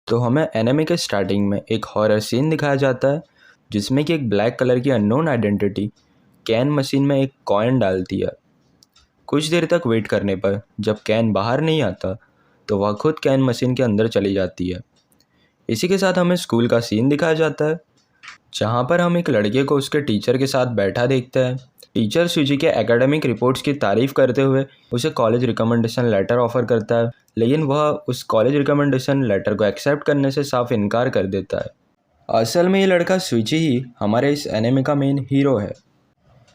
तो हमें एनिमे के स्टार्टिंग में एक हॉरर सीन दिखाया जाता है जिसमें कि एक ब्लैक कलर की अननोन आइडेंटिटी कैन मशीन में एक कॉइन डालती है। कुछ देर तक वेट करने पर जब कैन बाहर नहीं आता तो वह खुद कैन मशीन के अंदर चली जाती है। इसी के साथ हमें स्कूल का सीन दिखाया जाता है जहाँ पर हम एक लड़के को उसके टीचर के साथ बैठा देखते हैं। टीचर सूजी के एकेडमिक रिपोर्ट्स की तारीफ करते हुए उसे कॉलेज रिकमेंडेशन लेटर ऑफर करता है, लेकिन वह उस कॉलेज रिकमेंडेशन लेटर को एक्सेप्ट करने से साफ इनकार कर देता है। असल में ये लड़का सूची ही हमारे इस एनिमे का मेन हीरो है।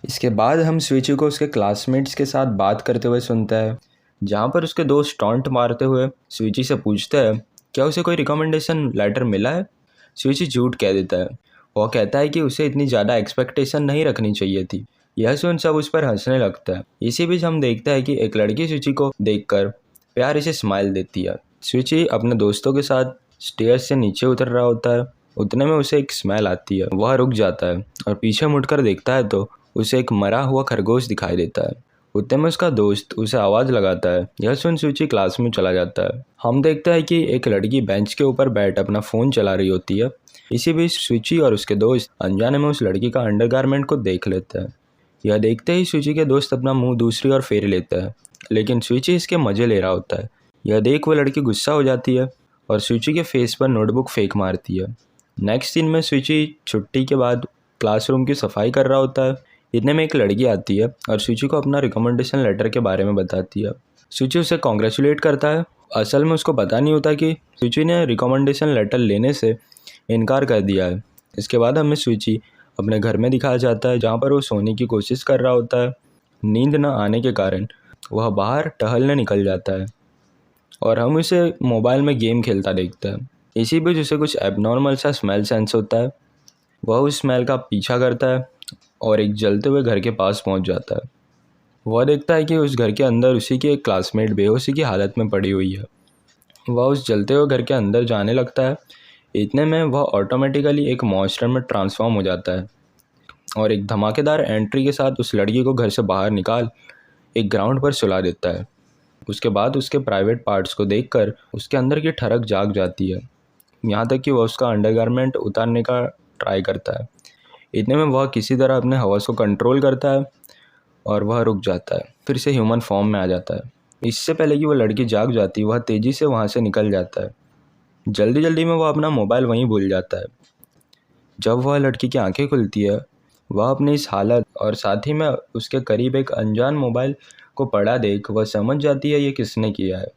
इसके बाद हम सूची को उसके क्लासमेट्स के साथ बात करते हुए सुनते हैं, जहाँ पर उसके दोस्त टॉन्ट मारते हुए सूची से पूछते हैं क्या उसे कोई रिकमेंडेशन लेटर मिला है। सूची झूठ कह देता है। वह कहता है कि उसे इतनी ज़्यादा एक्सपेक्टेशन नहीं रखनी चाहिए थी। यह सुन सब उस पर हंसने लगता है। इसी बीच हम देखते हैं कि एक लड़की सूची को देखकर प्यार से स्माइल देती है। सूची अपने दोस्तों के साथ स्टेयर्स से नीचे उतर रहा होता है। उतने में उसे एक स्मेल आती है। वह रुक जाता है और पीछे मुड़कर देखता है तो उसे एक मरा हुआ खरगोश दिखाई देता है। उतने में उसका दोस्त उसे आवाज़ लगाता है। यह सुन सूची क्लास में चला जाता है। हम देखते हैं कि एक लड़की बेंच के ऊपर बैठ अपना फ़ोन चला रही होती है। इसी बीच सूची और उसके दोस्त अनजाने में उस लड़की का अंडरगारमेंट को देख लेते हैं। यह देखते ही सूची के दोस्त अपना मुंह दूसरी ओर फेर लेता है, लेकिन सूची इसके मज़े ले रहा होता है। यह देख वो लड़की गुस्सा हो जाती है और सूची के फेस पर नोटबुक फेंक मारती है। नेक्स्ट सीन में सूची छुट्टी के बाद क्लासरूम की सफाई कर रहा होता है। इतने में एक लड़की आती है और सूची को अपना रिकमेंडेशन लेटर के बारे में बताती है। सूची उसे कॉन्ग्रेचुलेट करता है। असल में उसको पता नहीं होता कि सूची ने रिकमेंडेशन लेटर लेने से इनकार कर दिया है। इसके बाद हमें सूची अपने घर में दिखाया जाता है, जहाँ पर वो सोने की कोशिश कर रहा होता है। नींद न आने के कारण वह बाहर टहलने निकल जाता है और हम उसे मोबाइल में गेम खेलता देखते हैं। इसी बीच उसे कुछ एबनॉर्मल सा स्मेल सेंस होता है। वह उस स्मेल का पीछा करता है और एक जलते हुए घर के पास पहुंच जाता है। वह देखता है कि उस घर के अंदर उसी की एक क्लासमेट बेहोशी की हालत में पड़ी हुई है। वह उस जलते हुए घर के अंदर जाने लगता है। इतने में वह ऑटोमेटिकली एक मॉन्स्टर में ट्रांसफॉर्म हो जाता है और एक धमाकेदार एंट्री के साथ उस लड़की को घर से बाहर निकाल एक ग्राउंड पर सुला देता है। उसके बाद उसके प्राइवेट पार्ट्स को देखकर उसके अंदर की ठरक जाग जाती है, यहाँ तक कि वह उसका अंडरगारमेंट उतारने का ट्राई करता है। इतने में वह किसी तरह अपने हवस को कंट्रोल करता है और वह रुक जाता है, फिर से ह्यूमन फॉर्म में आ जाता है। इससे पहले कि वह लड़की जाग जाती वह तेज़ी से वहाँ से निकल जाता है। जल्दी जल्दी में वह अपना मोबाइल वहीं भूल जाता है। जब वह लड़की की आंखें खुलती है वह अपनी इस हालत और साथ ही में उसके करीब एक अनजान मोबाइल को पड़ा देख वह समझ जाती है ये किसने किया है।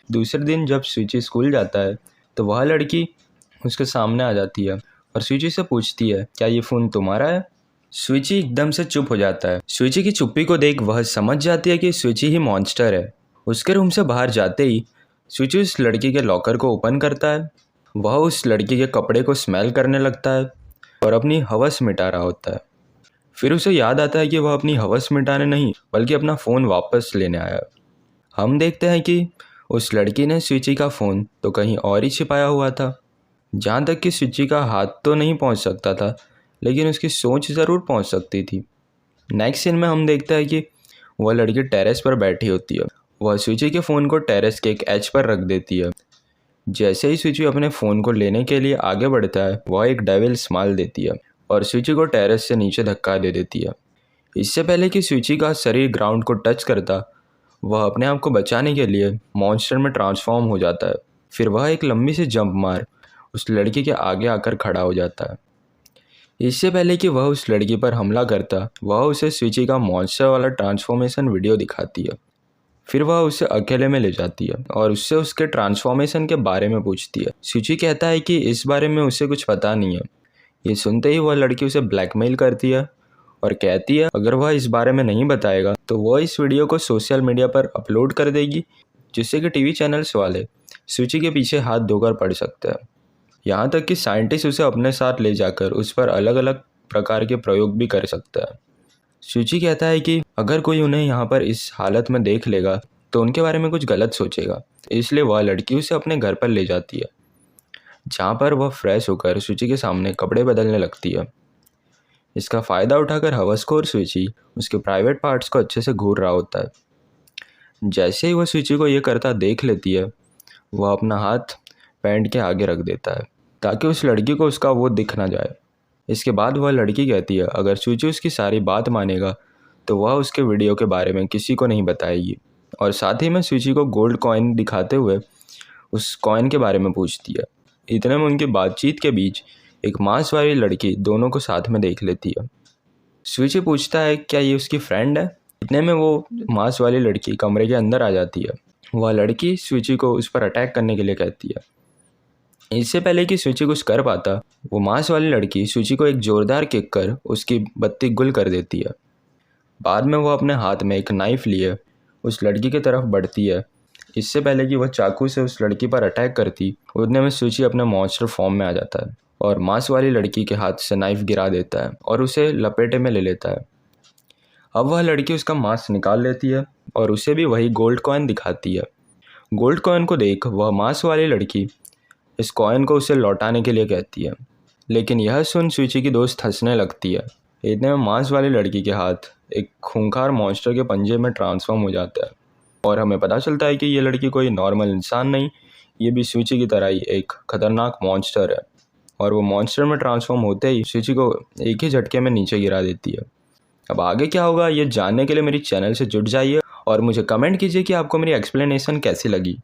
दूसरे दिन जब सूची स्कूल जाता है तो वह लड़की उसके सामने आ जाती है और सूची से पूछती है क्या ये फ़ोन तुम्हारा है। सूची एकदम से चुप हो जाता है। सूची की चुप्पी को देख वह समझ जाती है कि सूची ही मॉन्स्टर है। उसके रूम से बाहर जाते ही सूची उस लड़की के लॉकर को ओपन करता है। वह उस लड़की के कपड़े को स्मेल करने लगता है और अपनी हवस मिटा रहा होता है। फिर उसे याद आता है कि वह अपनी हवस मिटाने नहीं बल्कि अपना फ़ोन वापस लेने आया। हम देखते हैं कि उस लड़की ने सूची का फ़ोन तो कहीं और ही छिपाया हुआ था, जहाँ तक कि सूची का हाथ तो नहीं पहुँच सकता था लेकिन उसकी सोच ज़रूर पहुँच सकती थी। नेक्स्ट सीन में हम देखते हैं कि वह लड़की टेरेस पर बैठी होती है। वह सूची के फ़ोन को टेरेस के एक एज पर रख देती है। जैसे ही सूची अपने फ़ोन को लेने के लिए आगे बढ़ता है वह एक डेविल स्माइल देती है और सूची को टेरेस से नीचे धक्का दे देती है। इससे पहले कि सूची का शरीर ग्राउंड को टच करता वह अपने आप को बचाने के लिए मॉन्स्टर में ट्रांसफॉर्म हो जाता है। फिर वह एक लंबी सी जंप मार उस लड़की के आगे आकर खड़ा हो जाता है। इससे पहले कि वह उस लड़की पर हमला करता वह उसे सूची का मॉन्स्टर वाला ट्रांसफॉर्मेशन वीडियो दिखाती है। फिर वह उसे अकेले में ले जाती है और उससे उसके ट्रांसफॉर्मेशन के बारे में पूछती है। सूची कहता है कि इस बारे में उसे कुछ पता नहीं है। ये सुनते ही वह लड़की उसे ब्लैकमेल करती है और कहती है अगर वह इस बारे में नहीं बताएगा तो वह इस वीडियो को सोशल मीडिया पर अपलोड कर देगी, जिससे कि टीवी चैनल्स वाले सूची के पीछे हाथ धोकर पड़ सकते हैं। यहाँ तक कि साइंटिस्ट उसे अपने साथ ले जाकर उस पर अलग अलग प्रकार के प्रयोग भी कर सकता है। सूची कहता है कि अगर कोई उन्हें यहाँ पर इस हालत में देख लेगा तो उनके बारे में कुछ गलत सोचेगा, इसलिए वह लड़की उसे अपने घर पर ले जाती है, जहाँ पर वह फ्रेश होकर सूची के सामने कपड़े बदलने लगती है। इसका फ़ायदा उठाकर हवसखोर सूची उसके प्राइवेट पार्ट्स को अच्छे से घूर रहा होता है। जैसे ही वह सूची को ये करता देख लेती है वह अपना हाथ पैंट के आगे रख देता है ताकि उस लड़की को उसका वो दिख ना जाए। इसके बाद वह लड़की कहती है अगर सूची उसकी सारी बात मानेगा तो वह उसके वीडियो के बारे में किसी को नहीं बताएगी, और साथ ही में सूची को गोल्ड कॉइन दिखाते हुए उस कॉइन के बारे में पूछती है। इतने में उनकी बातचीत के बीच एक मांस वाली लड़की दोनों को साथ में देख लेती है। सूची पूछता है क्या ये उसकी फ्रेंड है। इतने में वो मांस वाली लड़की कमरे के अंदर आ जाती है। वह लड़की सूची को उस पर अटैक करने के लिए कहती है। इससे पहले कि सूची कुछ कर पाता, वो मांस वाली लड़की सूची को एक जोरदार किक कर उसकी बत्ती गुल कर देती है। बाद में वो अपने हाथ में एक नाइफ लिए उस लड़की की तरफ बढ़ती है। इससे पहले कि वह चाकू से उस लड़की पर अटैक करती, उतने में सूची अपने मॉन्स्टर फॉर्म में आ जाता है और मांस वाली लड़की के हाथ से नाइफ गिरा देता है और उसे लपेटे में ले लेता है। अब वह लड़की उसका मांस निकाल लेती है और उसे भी वही गोल्ड कॉइन दिखाती है। गोल्ड कॉइन को देख वह मांस वाली लड़की इस कॉइन को उसे लौटाने के लिए कहती है, लेकिन यह सुन सूची की दोस्त हंसने लगती है। इतने में मांस वाली लड़की के हाथ एक खूंखार मॉन्स्टर के पंजे में ट्रांसफॉर्म हो जाता है और हमें पता चलता है कि ये लड़की कोई नॉर्मल इंसान नहीं, ये भी सूची की तरह ही एक खतरनाक मॉन्स्टर है। और वो मॉन्स्टर में ट्रांसफॉर्म होते ही सूची को एक ही झटके में नीचे गिरा देती है। अब आगे क्या होगा ये जानने के लिए मेरी चैनल से जुड़ जाइए और मुझे कमेंट कीजिए कि आपको मेरी एक्सप्लेनेशन कैसी लगी।